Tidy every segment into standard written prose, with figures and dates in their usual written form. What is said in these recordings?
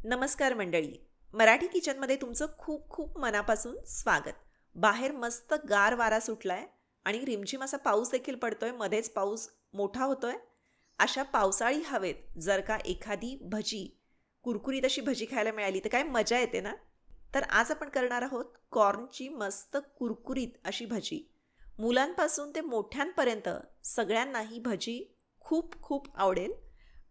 नमस्कार मंडळी. मराठी किचनमध्ये तुमचं खूप खूप मनापासून स्वागत. बाहेर मस्त गार वारा सुटलाय आणि रिमझिम असा पाऊस देखील पडतोय. मध्येच पाऊस मोठा होतोय. अशा पावसाळी हवेत जर का एखादी भजी, कुरकुरीत अशी भजी खायला मिळाली तर काय मजा येते ना. तर आज आपण करणार आहोत कॉर्नची मस्त कुरकुरीत अशी भजी. मुलांपासून ते मोठ्यांपर्यंत सगळ्यांना ही भजी खूप खूप आवडेल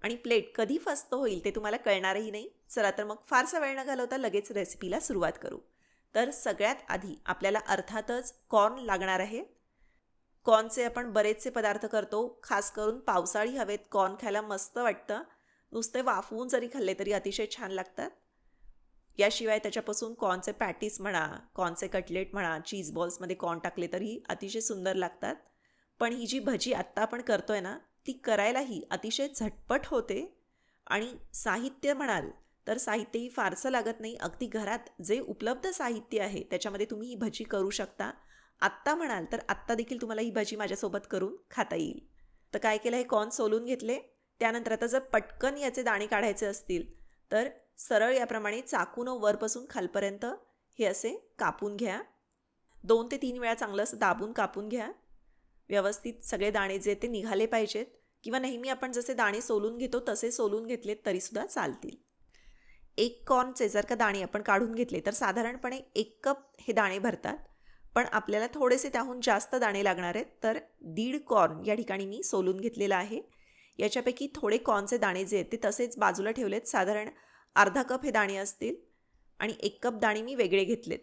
आणि प्लेट कधी फस्त होईल ते तुम्हाला कळणारही नाही. चला तर मग फारसा वेळ न घालवता लगेच रेसिपीला सुरुवात करू. तर सगळ्यात आधी आपल्याला अर्थातच कॉर्न लागणार आहे. कॉर्नचे आपण बरेचसे पदार्थ करतो. खास करून पावसाळी हवेत कॉर्न खायला मस्त वाटतं. नुसते वाफवून जरी खाल्ले तरी अतिशय छान लागतात. याशिवाय त्याच्यापासून कॉर्नचे पॅटीस म्हणा, कॉर्नचे कटलेट म्हणा, चीज बॉल्समध्ये कॉर्न टाकले तरी अतिशय सुंदर लागतात. पण ही जी भजी आत्ता आपण करतोय ना, ती करायलाही अतिशय झटपट होते. आणि साहित्य म्हणाल तर साहित्यही फारसं लागत नाही. अगदी घरात जे उपलब्ध साहित्य आहे त्याच्यामध्ये तुम्ही ही भजी करू शकता. आत्ता म्हणाल तर आत्ता देखील तुम्हाला ही भजी माझ्यासोबत करून खाता येईल. तर काय केलं, हे कॉर्न सोलून घेतले. त्यानंतर आता जर पटकन याचे दाणे काढायचे असतील तर सरळ याप्रमाणे चाकून वरपासून खालपर्यंत हे असे कापून घ्या. 2 ते 3 वेळा चांगलं असं दाबून कापून घ्या. व्यवस्थित सगळे दाणे जे ते निघाले पाहिजेत, किंवा नेहमी आपण जसे दाणे सोलून घेतो तसे सोलून घेतलेत तरीसुद्धा चालतील. एक कॉर्नचे जर का दाणे आपण काढून घेतले तर साधारणपणे 1 कप हे दाणे भरतात. पण आपल्याला थोडेसे त्याहून जास्त दाणे लागणार आहेत, तर 1.5 कॉर्न या ठिकाणी मी सोलून घेतलेला आहे. याच्यापैकी थोडे कॉर्नचे दाणे जे आहेत ते तसेच बाजूला ठेवलेत. साधारण अर्धा कप हे दाणे असतील आणि 1 कप दाणे मी वेगळे घेतलेत.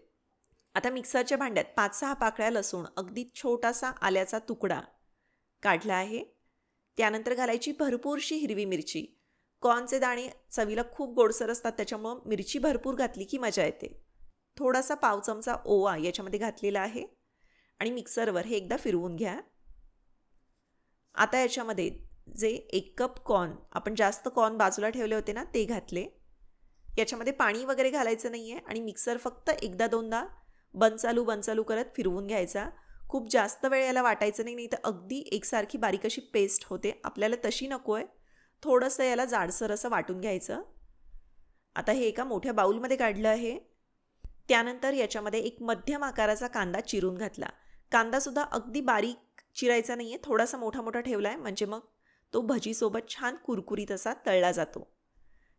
आता मिक्सरच्या भांड्यात 5-6 पाकळ्या लसूण, अगदी छोटासा आल्याचा तुकडा काढला आहे. त्यानंतर घालायची भरपूरशी हिरवी मिरची. कॉर्नचे दाणे चवीला खूप गोडसर असतात, त्याच्यामुळं मिरची भरपूर घातली की मजा येते. थोडासा पाव चमचा ओवा याच्यामध्ये घातलेला आहे आणि मिक्सरवर हे एकदा फिरवून घ्या. आता याच्यामध्ये जे 1 कप कॉर्न, आपण जास्त कॉर्न बाजूला ठेवले होते ना, ते घातले. याच्यामध्ये पाणी वगैरे घालायचं नाही आहे आणि मिक्सर फक्त एकदा दोनदा बंद चालू करत फिरवून घ्यायचा. खूप जास्त वेळ याला वाटायचं नाही, नाही तर अगदी एकसारखी बारीक अशी पेस्ट होते. आपल्याला तशी नको आहे. थोडंसं याला जाडसर असं वाटून घ्यायचं. आता हे एका मोठ्या बाऊलमध्ये काढलं आहे. त्यानंतर याच्यामध्ये एक मध्यम आकाराचा कांदा चिरून घातला. कांदासुद्धा अगदी बारीक चिरायचा नाही आहे, थोडासा मोठा मोठा ठेवला आहे, म्हणजे मग तो भजीसोबत छान कुरकुरीत असा तळला जातो.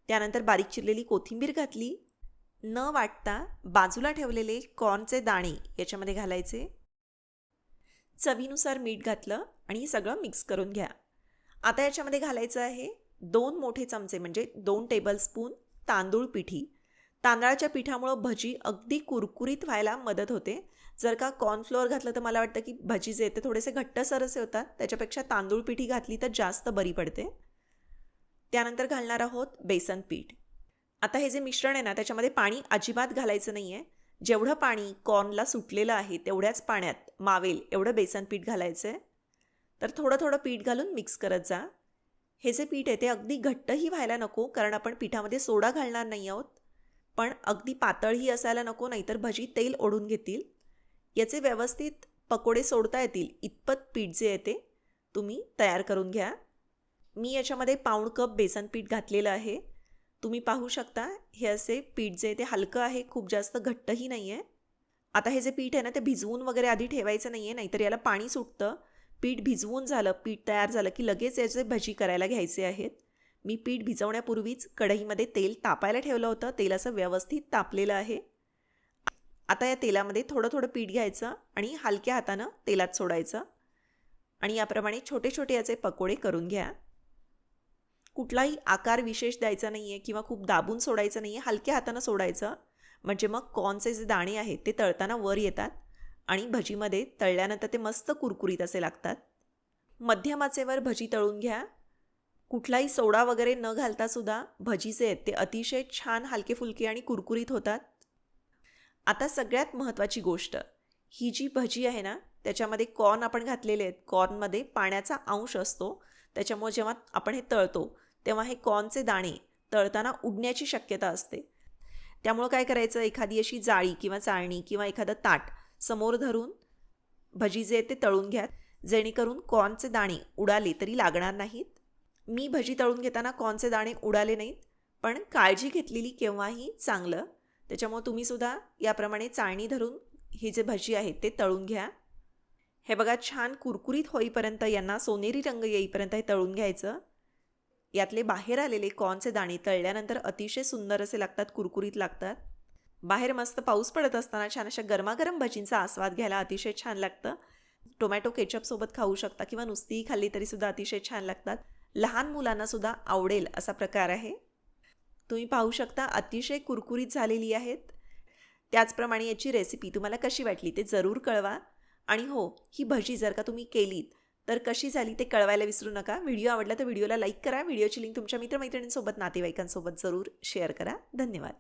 त्यानंतर बारीक चिरलेली कोथिंबीर घातली. न वाटता बाजूला ठेवलेले कॉर्नचे दाणे याच्यामध्ये घालायचे. चवीनुसार मीठ घातलं आणि हे सगळं मिक्स करून घ्या. आता याच्यामध्ये घालायचं आहे 2 मोठे चमचे म्हणजे 2 टेबलस्पून तांदूळ पिठी. तांदळाच्या पिठामुळं भजी अगदी कुरकुरीत व्हायला मदत होते. जर का कॉर्नफ्लोअर घातलं तर मला वाटतं की भजी जे ते थोडेसे घट्टसर असे होतात. त्याच्यापेक्षा तांदूळ पिठी घातली तर जास्त बरी पडते. त्यानंतर घालणार आहोत बेसन पीठ. आता हे जे मिश्रण आहे ना, त्याच्यामध्ये पाणी अजिबात घालायचं नाही आहे. जेवढं पाणी कॉर्नला सुटलेलं आहे तेवढ्याच पाण्यात मावेल एवढं बेसन पीठ घालायचं आहे. तर थोडं थोडं पीठ घालून मिक्स करत जा. हे जे पीठ आहे ते अगदी घट्टही व्हायला नको, कारण आपण पिठामध्ये सोडा घालणार नाही आहोत. पण अगदी पातळही असायला नको, नाहीतर भजी तेल ओढून घेतील. याचे व्यवस्थित पकोडे सोडता येतील इतपत पीठ जे आहे ते तुम्ही तयार करून घ्या. मी याच्यामध्ये 1/4 कप बेसन पीठ घातलेलं आहे. तुम्ही पाहू शकता हे असे पीठ जे आहे ते हलकं आहे, खूप जास्त घट्टही नाही आहे. आता हे जे पीठ आहे ना, ते भिजवून वगैरे आधी ठेवायचं नाही आहे, नाहीतर याला पाणी सुटतं. पीठ भिजवून झालं, पीठ तयार झालं की लगेच याचे भजी करायला घ्यायचे आहेत. मी पीठ भिजवण्यापूर्वीच कढईमध्ये तेल तापायला ठेवलं होतं. तेल असं व्यवस्थित तापलेलं आहे. आता या तेलामध्ये थोडं थोडं पीठ घ्यायचं आणि हलक्या हातानं तेलात सोडायचं आणि याप्रमाणे छोटे छोटे याचे पकोडे करून घ्या. कुठलाही आकार विशेष द्यायचा नाही आहे किंवा खूप दाबून सोडायचं नाही आहे. हलक्या हातानं सोडायचं, म्हणजे मग कॉर्नचे जे दाणे आहेत ते तळताना वर येतात आणि भजीमध्ये तळल्यानंतर ते मस्त कुरकुरीत असे लागतात. मध्यम आचेवर भजी तळून घ्या. कुठलाही सोडा वगैरे न घालता सुद्धा भजीचे आहेत ते अतिशय छान हलके फुलके आणि कुरकुरीत होतात. आता सगळ्यात महत्त्वाची गोष्ट, ही जी भजी आहे ना, त्याच्यामध्ये कॉर्न आपण घातलेले आहेत. कॉर्नमध्ये पाण्याचा अंश असतो, त्याच्यामुळे जेव्हा आपण हे तळतो तेव्हा हे कॉर्नचे दाणे तळताना उडण्याची शक्यता असते. त्यामुळं काय करायचं, एखादी अशी जाळी किंवा चाळणी किंवा एखादं ताट समोर धरून भजी जे ते तळून घ्या, जेणेकरून कॉर्नचे दाणे उडाले तरी लागणार नाहीत. मी भजी तळून घेताना कॉर्नचे दाणे उडाले नाहीत, पण काळजी घेतलेली केव्हाही चांगलं. त्याच्यामुळे तुम्हीसुद्धा याप्रमाणे चाळणी धरून हे जे भजी आहेत ते तळून घ्या. हे बघा छान कुरकुरीत होईपर्यंत यांना सोनेरी रंग येईपर्यंत हे तळून घ्यायचं. यातले बाहेर आलेले कॉर्नचे दाणे तळल्यानंतर अतिशय सुंदर असे लागतात, कुरकुरीत लागतात. बाहेर मस्त पाऊस पडत असताना छान अशा गरमागरम भजींचा आस्वाद घ्यायला अतिशय छान लागतं. टोमॅटो केचपसोबत खाऊ शकता किंवा नुसतीही खाल्ली तरीसुद्धा अतिशय छान लागतात. लहान मुलांनासुद्धा आवडेल असा प्रकार आहे. तुम्ही पाहू शकता अतिशय कुरकुरीत झालेली आहेत. त्याचप्रमाणे याची रेसिपी तुम्हाला कशी वाटली ते जरूर कळवा. आणि हो, ही भजी जर का तुम्ही केलीत तर कशी झाली ते कळवायला विसरू नका. व्हिडिओ आवडला तर व्हिडिओला लाईक करा. व्हिडिओची लिंक तुमच्या मित्रमैत्रिणींसोबत, नातेवाईकांसोबत जरूर शेअर करा. धन्यवाद.